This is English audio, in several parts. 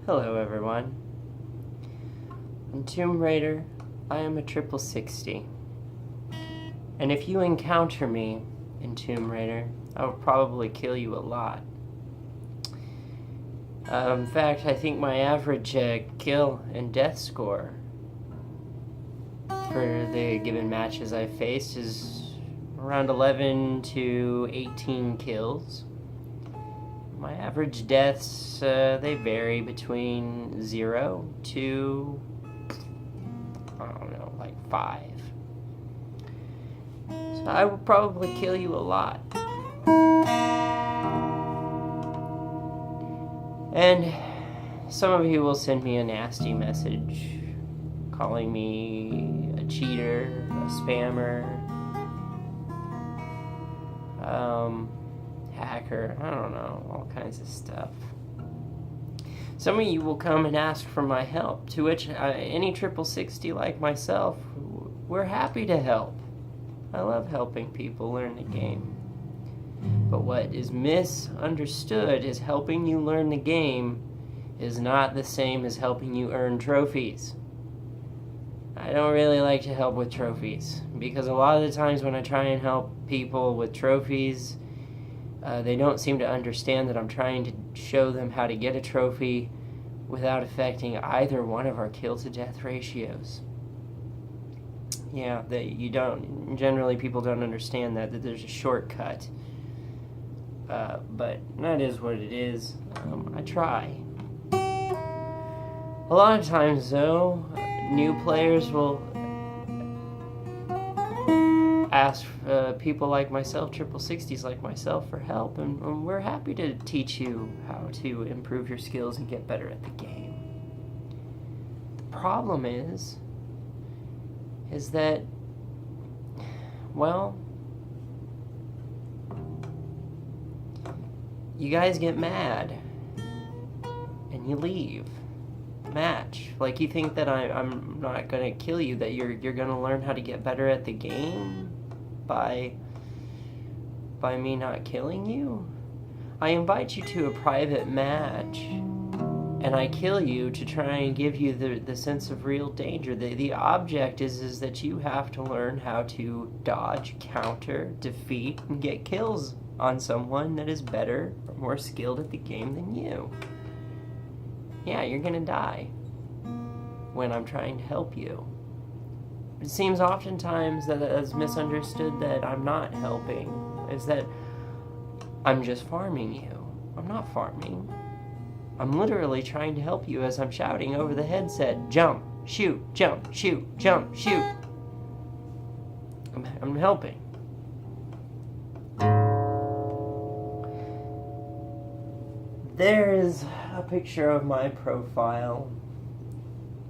Hello everyone. In Tomb Raider, I am a 60. And if you encounter me in Tomb Raider, I will probably kill you a lot. In fact, I think my average kill and death score for the given matches I've faced is around 11 to 18 kills. My average deaths, they vary between 0 to, I don't know, like 5. So I will probably kill you a lot. And some of you will send me a nasty message calling me a cheater, a spammer, hacker, I don't know, all kinds of stuff. Some of you will come and ask for my help, to which any 60 like myself, we're happy to help. I love helping people learn the game. But what is misunderstood is helping you learn the game is not the same as helping you earn trophies. I don't really like to help with trophies, because a lot of the times when I try and help people with trophies, they don't seem to understand that I'm trying to show them how to get a trophy without affecting either one of our kill-to-death ratios. Yeah, generally people don't understand that there's a shortcut. But that is what it is. I try. A lot of times, though, new players will ask people like myself, 60s like myself, for help, and we're happy to teach you how to improve your skills and get better at the game. The problem is that, well, you guys get mad and you leave the match. Like, you think that I'm not gonna kill you, that you're gonna learn how to get better at the game by me not killing you? I invite you to a private match and I kill you to try and give you the sense of real danger. The object is that you have to learn how to dodge, counter, defeat, and get kills on someone that is better or more skilled at the game than you. Yeah, you're gonna die when I'm trying to help you. It seems oftentimes that it's misunderstood that I'm not helping, is that I'm just farming you. I'm not farming. I'm literally trying to help you as I'm shouting over the headset, jump, shoot, jump, shoot, jump, shoot. I'm helping. There is a picture of my profile,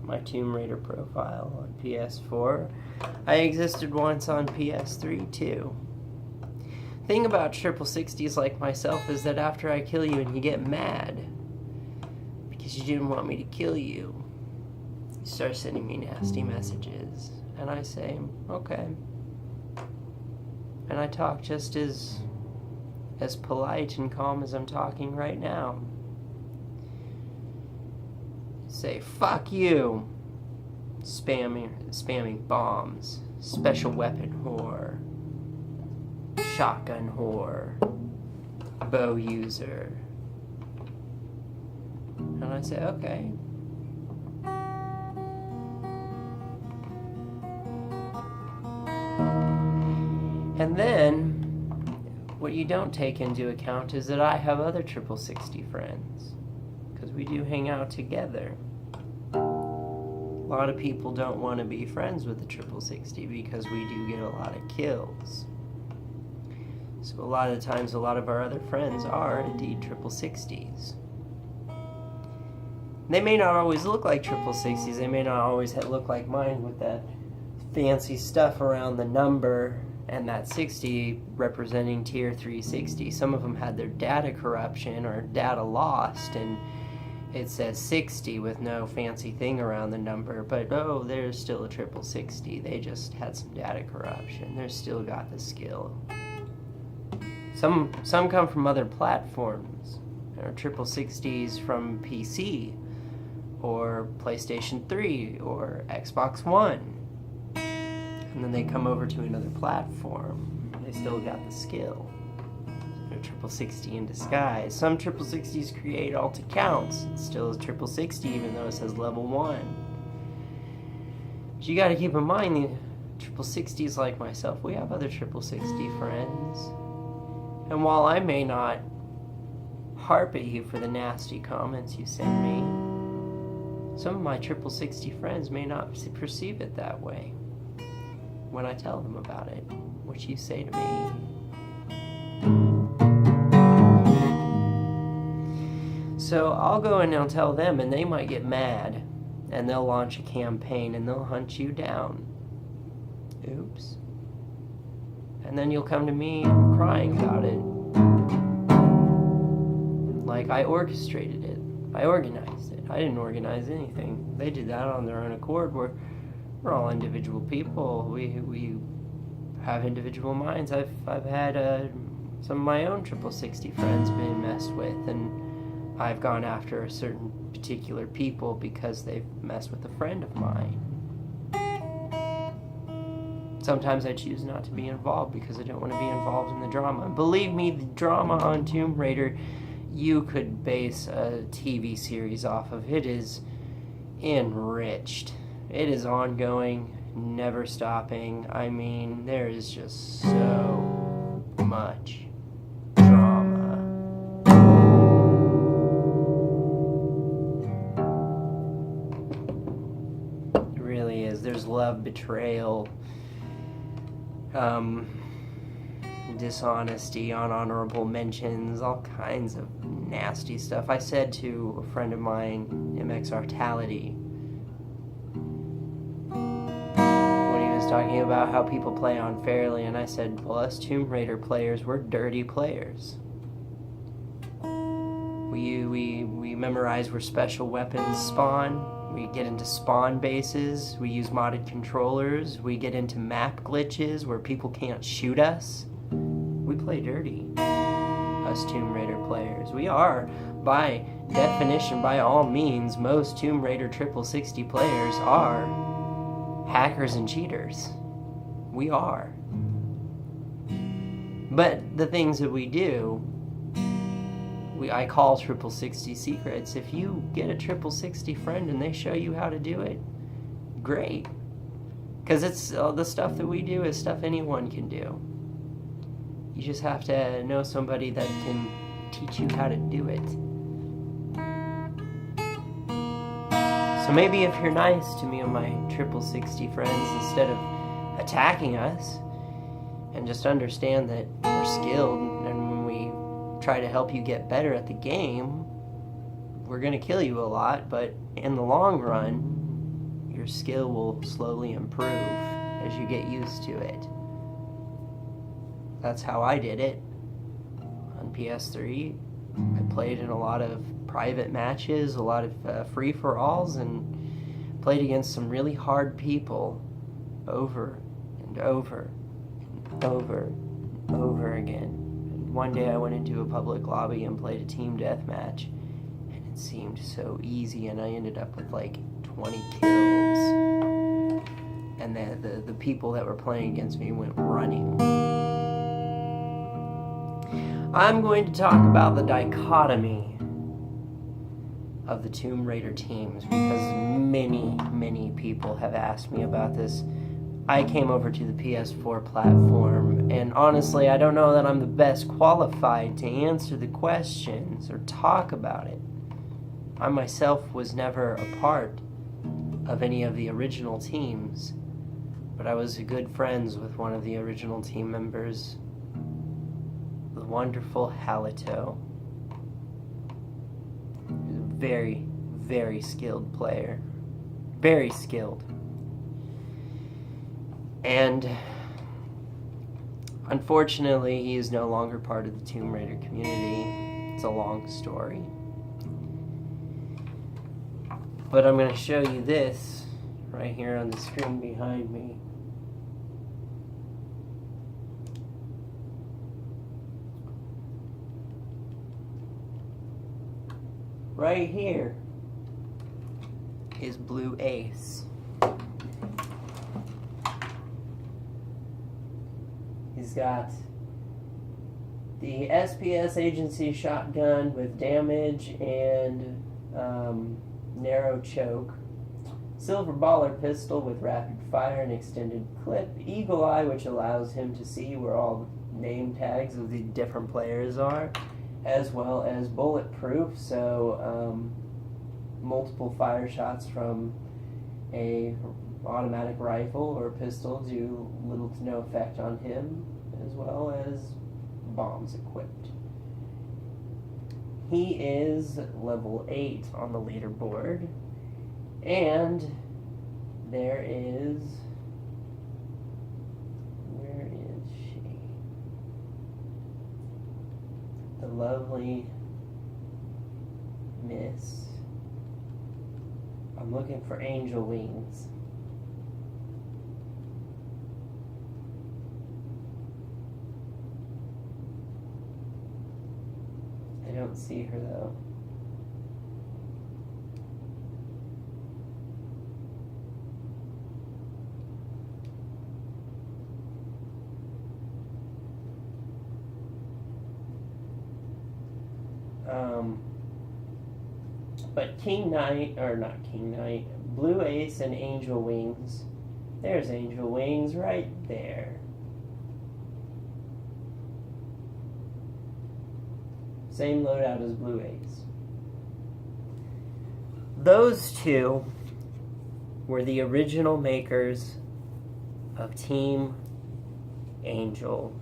my Tomb Raider profile on PS4. I existed once on PS3 too. Thing about 60s like myself is that after I kill you and you get mad because you didn't want me to kill you, you start sending me nasty messages, and I say, okay. And I talk just as polite and calm as I'm talking right now. Say, fuck you. Spamming bombs. Special weapon whore. Shotgun whore. Bow user. And I say, okay. And then what you don't take into account is that I have other 60 friends, because we do hang out together. A lot of people don't want to be friends with the 60 because we do get a lot of kills. So a lot of times, a lot of our other friends are indeed 60s. They may not always look like 60s. They may not always look like mine with that fancy stuff around the number and that 60 representing tier 360. Some of them had their data corruption or data lost, and it says 60 with no fancy thing around the number, but oh, there's still a triple 60. They just had some data corruption. They're still got the skill. Some come from other platforms. There are triple 60s from PC, or PlayStation 3, or Xbox One. And then they come over to another platform. They still got the skill. They're triple 60 in disguise. Some triple 60s create alt accounts. It's still a triple 60 even though it says level 1. But you gotta keep in mind, the triple 60s like myself, we have other triple 60 friends. And while I may not harp at you for the nasty comments you send me, some of my triple 60 friends may not perceive it that way when I tell them about it, what you say to me. So I'll go and I'll tell them, and they might get mad, and they'll launch a campaign, and they'll hunt you down. Oops. And then you'll come to me crying about it. Like I orchestrated it. I organized it. I didn't organize anything. They did that on their own accord. We're all individual people. We have individual minds. I've had some of my own triple 60 friends been messed with, and I've gone after a certain particular people because they've messed with a friend of mine. Sometimes I choose not to be involved because I don't want to be involved in the drama. Believe me, the drama on Tomb Raider, you could base a TV series off of. It is enriched. It is ongoing, never stopping. I mean, there is just so much drama. It really is. There's love, betrayal, dishonesty, unhonorable mentions, all kinds of nasty stuff. I said to a friend of mine, MX Artality, when he was talking about how people play unfairly, and I said, well, us Tomb Raider players, we're dirty players. We memorize where special weapons spawn. We get into spawn bases. We use modded controllers. We get into map glitches where people can't shoot us. We play dirty, us Tomb Raider players. We are, by definition, by all means, most Tomb Raider triple 60 players are hackers and cheaters. We are. But the things that we do, I call triple 60 secrets. If you get a triple 60 friend and they show you how to do it, great. Because it's the stuff that we do is stuff anyone can do. You just have to know somebody that can teach you how to do it. So maybe if you're nice to me and my triple 60 friends, instead of attacking us, and just understand that we're skilled, and when we try to help you get better at the game, we're going to kill you a lot, but in the long run, your skill will slowly improve as you get used to it. That's how I did it on PS3. I played in a lot of private matches, a lot of free-for-alls, and played against some really hard people over and over and over and over again. One day I went into a public lobby and played a team deathmatch, and it seemed so easy, and I ended up with like 20 kills. And the people that were playing against me went running. I'm going to talk about the dichotomy of the Tomb Raider teams because many people have asked me about this. I came over to the PS4 platform, and honestly, I don't know that I'm the best qualified to answer the questions or talk about it. I myself was never a part of any of the original teams, but I was good friends with one of the original team members, the wonderful Halito. He's a very skilled player. Very skilled. And unfortunately, he is no longer part of the Tomb Raider community. It's a long story. But I'm going to show you this right here on the screen behind me. Right here is Blueacce. He's got the SPS agency shotgun with damage and narrow choke, silver baller pistol with rapid fire and extended clip, eagle eye, which allows him to see where all the name tags of the different players are, as well as bulletproof, so multiple fire shots from a automatic rifle or pistol do little to no effect on him, as well as bombs equipped. He is level 8 on the leaderboard, and there is, where is she? The lovely Miss, I'm looking for Angelwings. I don't see her though. But King Knight, or not King Knight, Blueacce and Angelwings. There's Angelwings right there. Same loadout as Blueacce. Those two were the original makers of Team Angel.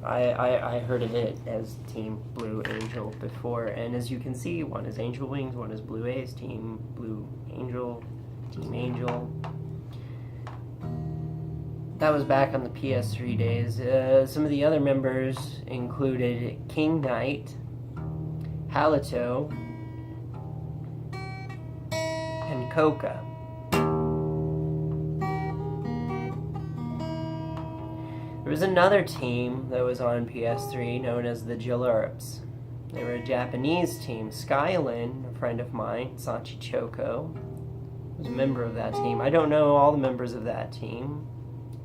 I heard of it as Team Blue Angel before, and as you can see, one is Angelwings, one is Blueacce, Team Blue Angel, Team Angel. That was back on the PS3 days. Some of the other members included King Knight, Halito, and Coca. There was another team that was on PS3 known as the Jalurps. They were a Japanese team. Skylin, a friend of mine, Sanchi Choco, was a member of that team. I don't know all the members of that team.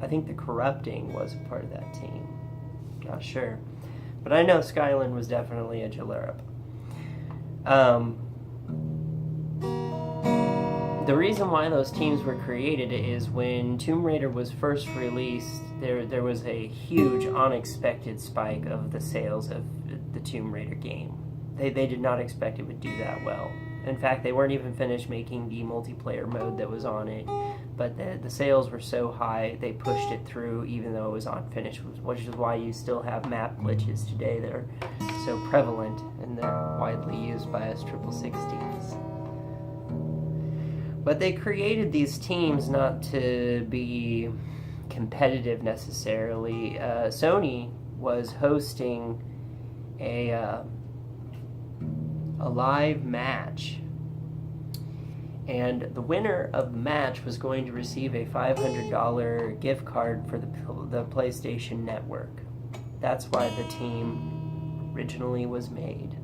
I think the Corrupting was a part of that team. Not sure. But I know Skylin was definitely a Jalurp. The reason why those teams were created is when Tomb Raider was first released, there was a huge unexpected spike of the sales of the Tomb Raider game. They did not expect it would do that well. In fact, they weren't even finished making the multiplayer mode that was on it, but the sales were so high they pushed it through even though it was unfinished, which is why you still have map glitches today that are so prevalent and they're widely used by us 666s. But they created these teams not to be competitive necessarily. Sony was hosting a live match, and the winner of the match was going to receive a $500 gift card for the PlayStation Network. That's why the team originally was made.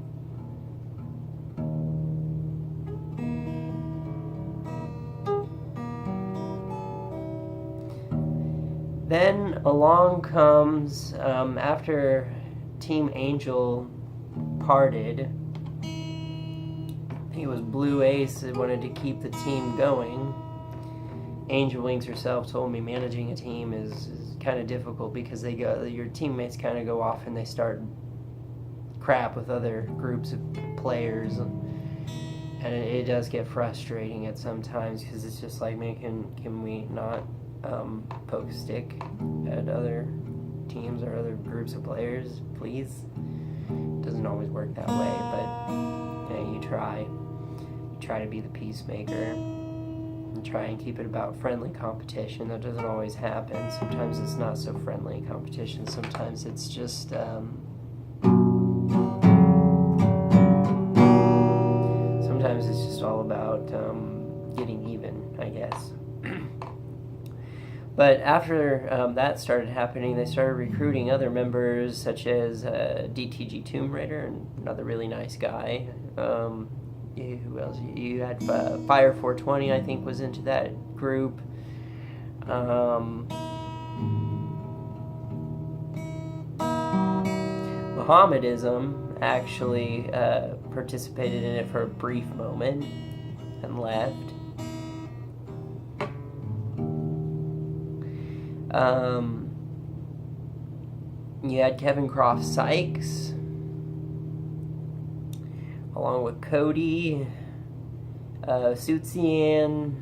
Then along comes, after Team Angel parted, I think it was Blueacce that wanted to keep the team going. Angelwings herself told me managing a team is kind of difficult because your teammates kind of go off and they start crap with other groups of players, and it does get frustrating at some times because it's just like, man, can we not poke a stick at other teams or other groups of players, please? It doesn't always work that way, but you know, you try to be the peacemaker and try and keep it about friendly competition. That doesn't always happen. Sometimes it's not so friendly competition. Sometimes it's just sometimes it's just all about getting even, I guess. But after that started happening, they started recruiting other members, such as DTG Tomb Raider, another really nice guy. Who else? You had Fire 420, I think, was into that group. Mohammedism actually participated in it for a brief moment and left. You had Kevin Croft Sykes, along with Cody, Sutsian.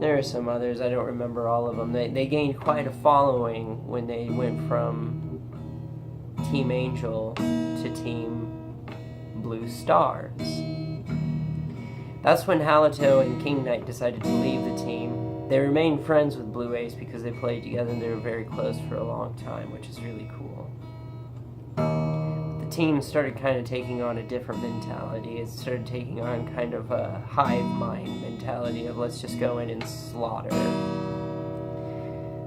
There are some others, I don't remember all of them. They gained quite a following when they went from Team Angel to Team Blue Stars. That's when Halito and King Knight decided to leave the team. They remained friends with Blueacce because they played together and they were very close for a long time, which is really cool. The team started kind of taking on a different mentality. It started taking on kind of a hive mind mentality of let's just go in and slaughter.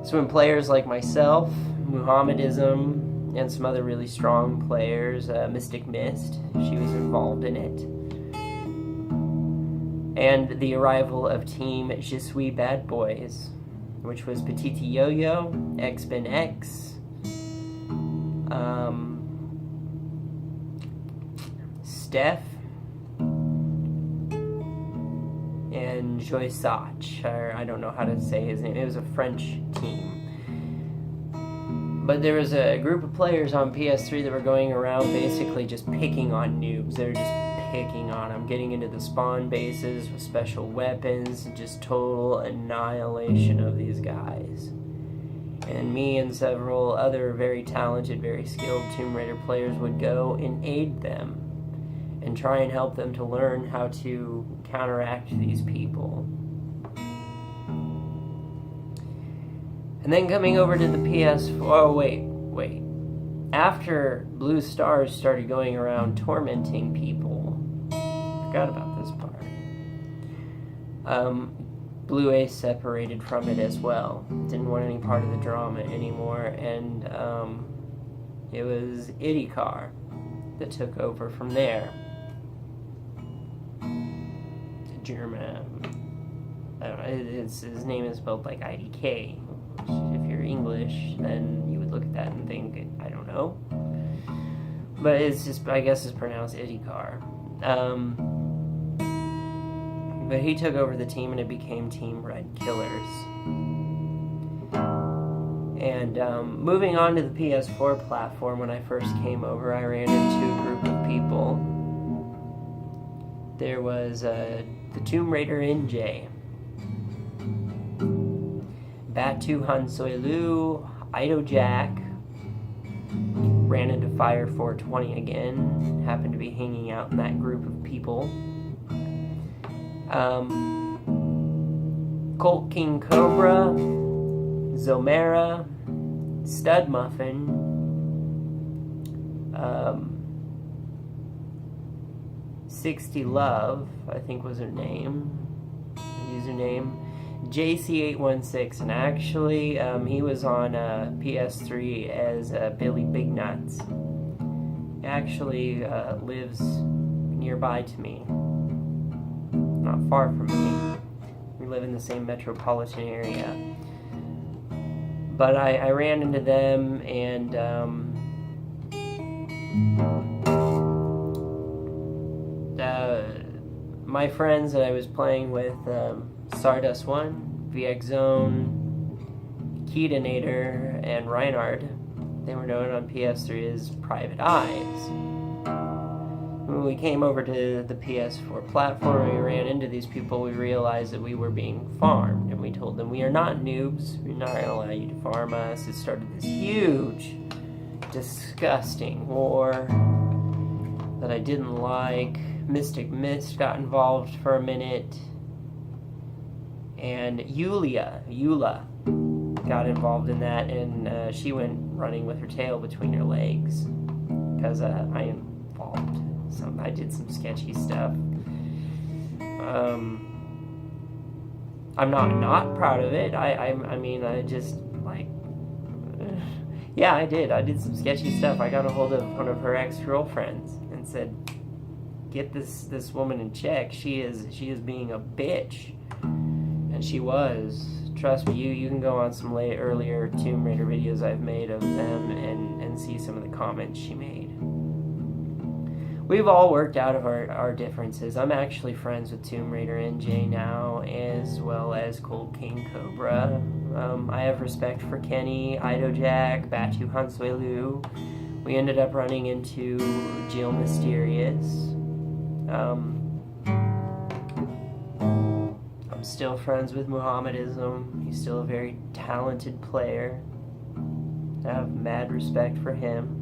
So when players like myself, Mohammedism, and some other really strong players, Mystic Mist, she was involved in it. And the arrival of Team Je Suis Bad Boys, which was Petite Yo-Yo, X-Ben X, Steph, and Joysac, or I don't know how to say his name. It was a French team. But there was a group of players on PS3 that were going around basically just picking on noobs. They were just picking on them, getting into the spawn bases with special weapons, just total annihilation of these guys. And me and several other very talented, very skilled Tomb Raider players would go and aid them and try and help them to learn how to counteract these people. And then coming over to the PS4... Oh, wait. After Blue Stars started going around tormenting people... I forgot about this part. Blueacce separated from it as well. Didn't want any part of the drama anymore. And it was Idikar that took over from there. German... I don't know. His name is spelled like IDK. If you're English, then you would look at that and think, I don't know. But it's just, I guess it's pronounced Idikar. But he took over the team and it became Team Red Killers. And moving on to the PS4 platform, when I first came over, I ran into a group of people. There was the Tomb Raider NJ. Batu Hansoilu, Ido Jack, ran into Fire 420 again, happened to be hanging out in that group of people. Colt King Cobra, Zomera, Stud Muffin, 60 Love, I think was her username. JC816, and actually he was on PS3 as Billy Big Nuts. He actually lives nearby to me, not far from me. We live in the same metropolitan area. But I ran into them, and my friends that I was playing with, Stardust 1, VX Zone, Kedinator, and Reinhardt, they were known on PS3 as Private Eyes. When we came over to the PS4 platform and we ran into these people, we realized that we were being farmed, and we told them, we are not noobs, we're not going to allow you to farm us. It started this huge, disgusting war that I didn't like. Mystic Mist got involved for a minute, And Eula got involved in that, and she went running with her tail between her legs because I involved I did some sketchy stuff. I'm not proud of it. I mean, I just, like, yeah, I did some sketchy stuff. I got a hold of one of her ex-girlfriends and said, get this woman in check. She is being a bitch. And she was. Trust me, you can go on some earlier Tomb Raider videos I've made of them and see some of the comments she made. We've all worked out of our differences. I'm actually friends with Tomb Raider NJ now, as well as Cold King Cobra. I have respect for Kenny, Idojack, Batu Hansuelu. We ended up running into Jill Mysterious. I'm still friends with Muhammadism. He's still a very talented player. I have mad respect for him.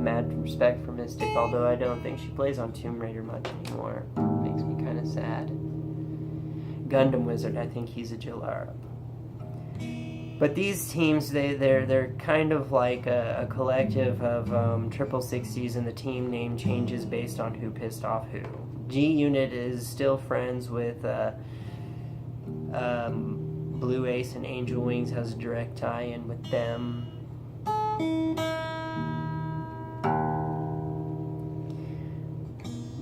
Mad respect for Mystic, although I don't think she plays on Tomb Raider much anymore. Makes me kind of sad. Gundam Wizard, I think he's a Jilarab. But these teams, they're kind of like a collective of triple 60s, and the team name changes based on who pissed off who. G-Unit is still friends with Blueacce, and Angelwings has a direct tie-in with them.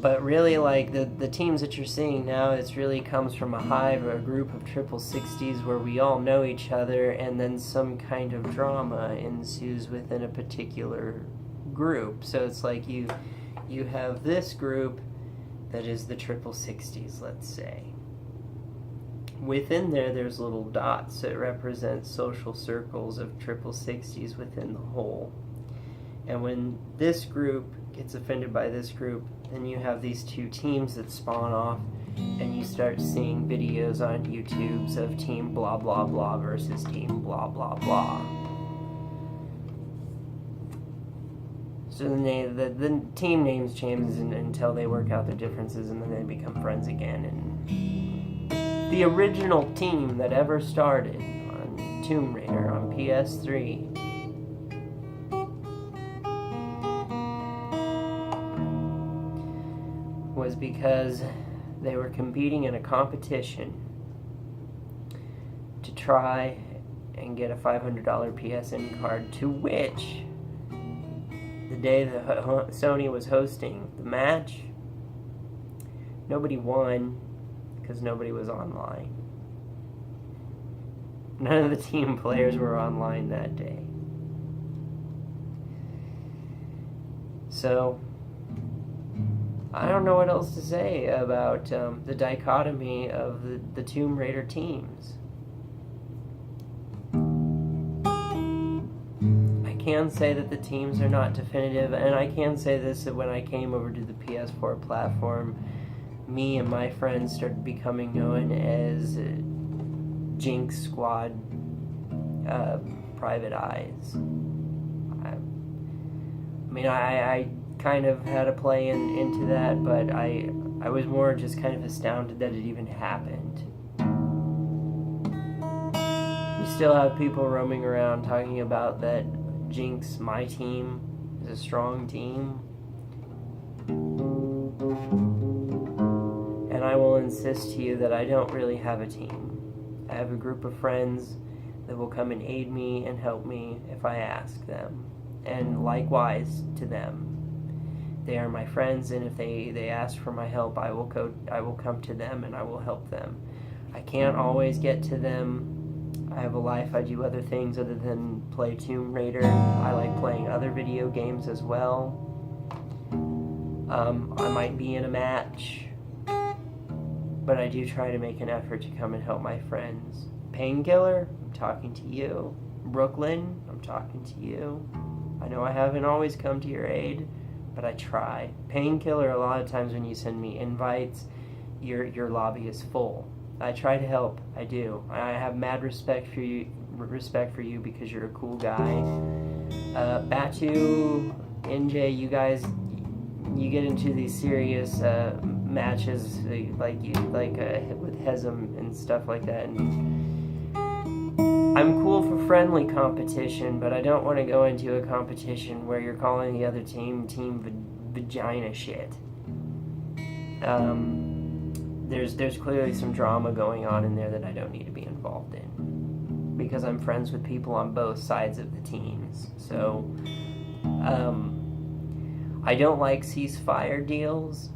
But really, like, the teams that you're seeing now, it really comes from a hive or a group of triple 60s where we all know each other, and then some kind of drama ensues within a particular group. So it's like you have this group that is the triple 60s, let's say. Within there's little dots that represent social circles of triple 60s within the whole. And when this group gets offended by this group, then you have these two teams that spawn off, and you start seeing videos on YouTubes of team blah blah blah versus team blah blah blah. So then the team names change until they work out their differences, and then they become friends again. And the original team that ever started on Tomb Raider on PS3 was because they were competing in a competition to try and get a $500 PSN card, to which the day that Sony was hosting the match, nobody won because nobody was online. None of the team players were online that day. So I don't know what else to say about the dichotomy of the Tomb Raider teams. I can say that the teams are not definitive, and I can say this, that when I came over to the PS4 platform, me and my friends started becoming known as Jinx Squad Private Eyes. I kind of had a play into that, but I was more just kind of astounded that it even happened. You still have people roaming around talking about that Jinx, my team, is a strong team. And I will insist to you that I don't really have a team. I have a group of friends that will come and aid me and help me if I ask them. And likewise to them. They are my friends, and if they ask for my help, I will come to them and I will help them. I can't always get to them. I have a life. I do other things other than play Tomb Raider. I like playing other video games as well. I might be in a match, but I do try to make an effort to come and help my friends. Painkiller, I'm talking to you. Brooklyn, I'm talking to you. I know I haven't always come to your aid, but I try. Painkiller, a lot of times when you send me invites, your lobby is full. I try to help. I do. I have mad respect for you because you're a cool guy. Batu, NJ, you guys, you get into these serious matches with Hesam and stuff like that. And I'm cool for friendly competition, but I don't want to go into a competition where you're calling the other team vagina shit. There's clearly some drama going on in there that I don't need to be involved in, because I'm friends with people on both sides of the teams. So I don't like ceasefire deals,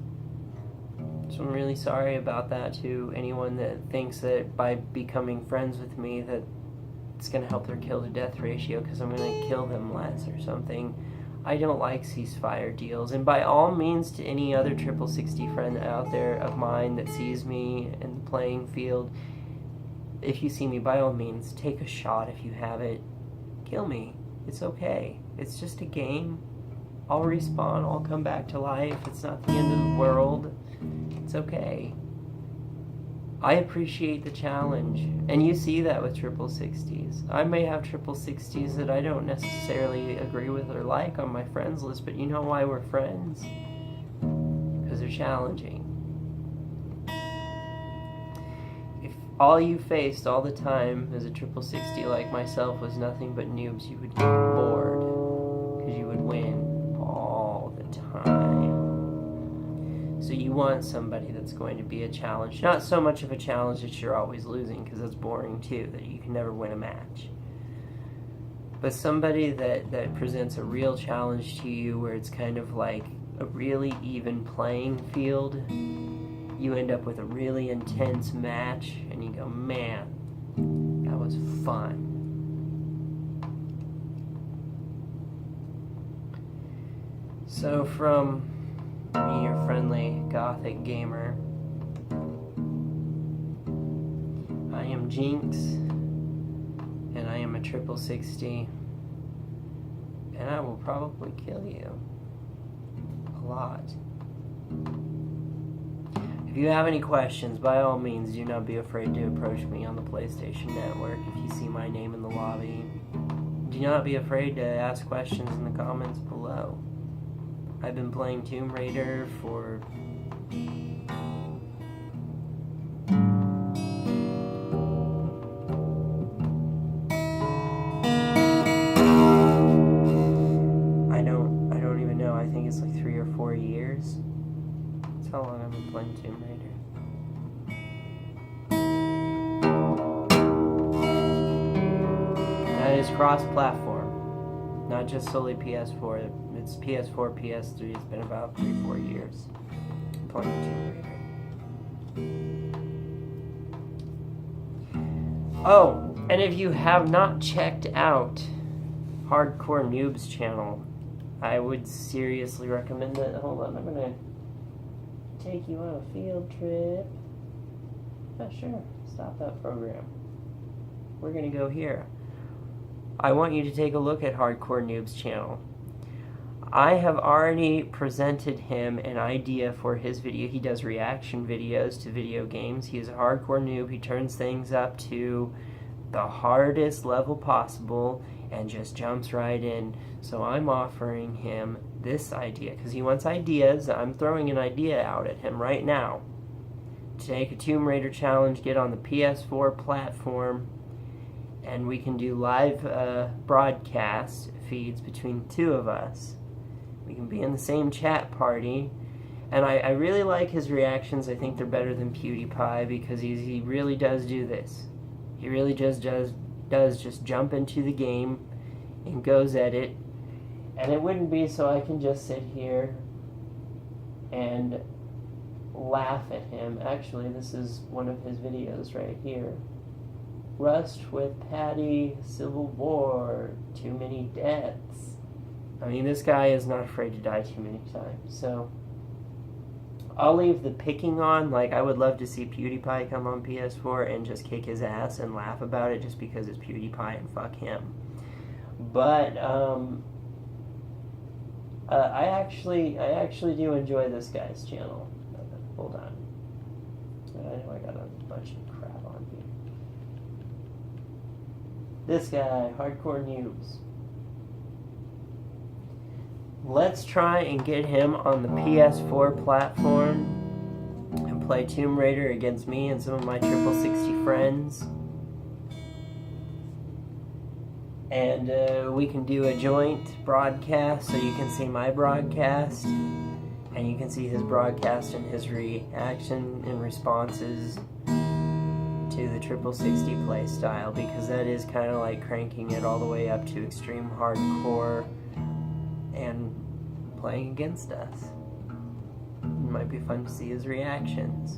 so I'm really sorry about that to anyone that thinks that by becoming friends with me that it's going to help their kill to death ratio because I'm going to kill them less or something. I don't like ceasefire deals, and by all means, to any other 60 friend out there of mine that sees me in the playing field, if you see me, by all means, take a shot if you have it. Kill me. It's okay. It's just a game. I'll respawn. I'll come back to life. It's not the end of the world. It's okay. I appreciate the challenge, and you see that with 60s. I may have 60s that I don't necessarily agree with or like on my friends list, but you know why we're friends? Because they're challenging. If all you faced all the time as a 60 like myself was nothing but noobs, you would get bored, because you would win all the time. So you want somebody that's going to be a challenge. Not so much of a challenge that you're always losing, because that's boring too, that you can never win a match. But somebody that presents a real challenge to you where it's kind of like a really even playing field. You end up with a really intense match and you go, man, that was fun. So from me, your friendly gothic gamer, I am Jinx, and I am a 60, and I will probably kill you a lot. If you have any questions, by all means, do not be afraid to approach me on the PlayStation Network if you see my name in the lobby. Do not be afraid to ask questions in the comments below. I've been playing Tomb Raider for I don't even know. I think it's like 3 or 4 years. That's how long I've been playing Tomb Raider. That is cross-platform, not just solely PS4. It's PS4, PS3. It's been about 3-4 years playing Tomb Raider. Oh, and if you have not checked out Hardcore Noob's channel, I would seriously recommend it. Hold on, I'm gonna take you on a field trip. Yeah, sure. Stop that program. We're gonna go here. I want you to take a look at Hardcore Noob's channel. I have already presented him an idea for his video. He does reaction videos to video games. He is a hardcore noob. He turns things up to the hardest level possible and just jumps right in. So I'm offering him this idea because he wants ideas. I'm throwing an idea out at him right now. Take a Tomb Raider challenge, get on the PS4 platform, and we can do live broadcast feeds between the two of us. We can be in the same chat party, and I really like his reactions. I think they're better than PewDiePie because he really does do this. He really just does jump into the game and goes at it, and it wouldn't be so I can just sit here and laugh at him. Actually, this is one of his videos right here. Rust with Patty, Civil War, too many deaths. I mean, this guy is not afraid to die too many times, so I'll leave the picking on. Like, I would love to see PewDiePie come on PS4 and just kick his ass and laugh about it just because it's PewDiePie and fuck him. But, I actually do enjoy this guy's channel. Hold on. I know I got a bunch of crap on here. This guy, Hardcore Noobs. Let's try and get him on the PS4 platform play Tomb Raider against me and some of my 60 friends. And we can do a joint broadcast, so you can see my broadcast, and you can see his broadcast and his reaction and responses to the 60 play style, because that is kind of like cranking it all the way up to extreme hardcore and playing against us. It might be fun to see his reactions.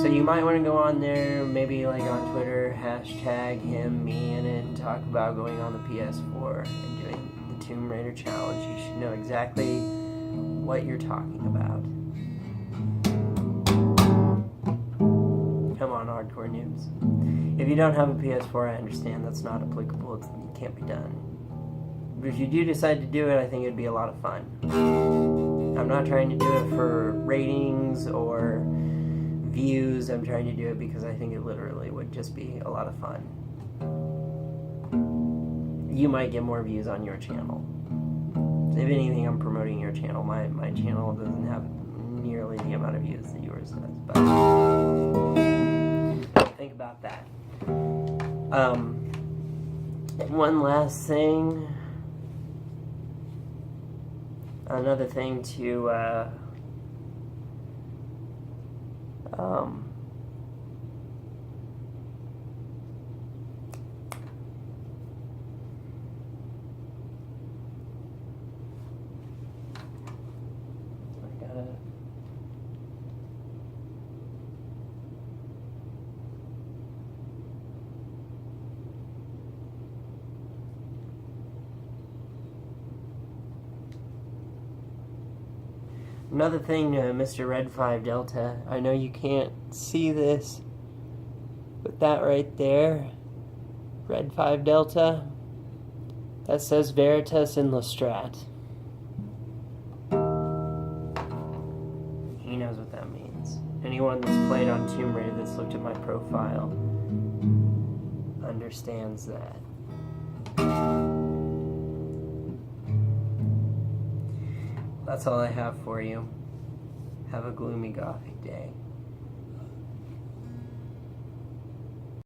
So you might want to go on there, maybe like on Twitter, hashtag him, me in it, and talk about going on the PS4 and doing the Tomb Raider challenge. You should know exactly what you're talking about. Come on, hardcore noobs. If you don't have a PS4, I understand that's not applicable. It can't be done. But if you do decide to do it, I think it'd be a lot of fun. I'm not trying to do it for ratings or views. I'm trying to do it because I think it literally would just be a lot of fun. You might get more views on your channel. If anything, I'm promoting your channel. My channel doesn't have nearly the amount of views that yours does, but think about that. One last thing. Another thing to another thing, Mr. Red 5 Delta, I know you can't see this, but that right there, Red 5 Delta, that says Veritas in Lestrat. He knows what that means. Anyone that's played on Tomb Raider that's looked at my profile understands that. That's all I have for you. Have a gloomy, gothic day.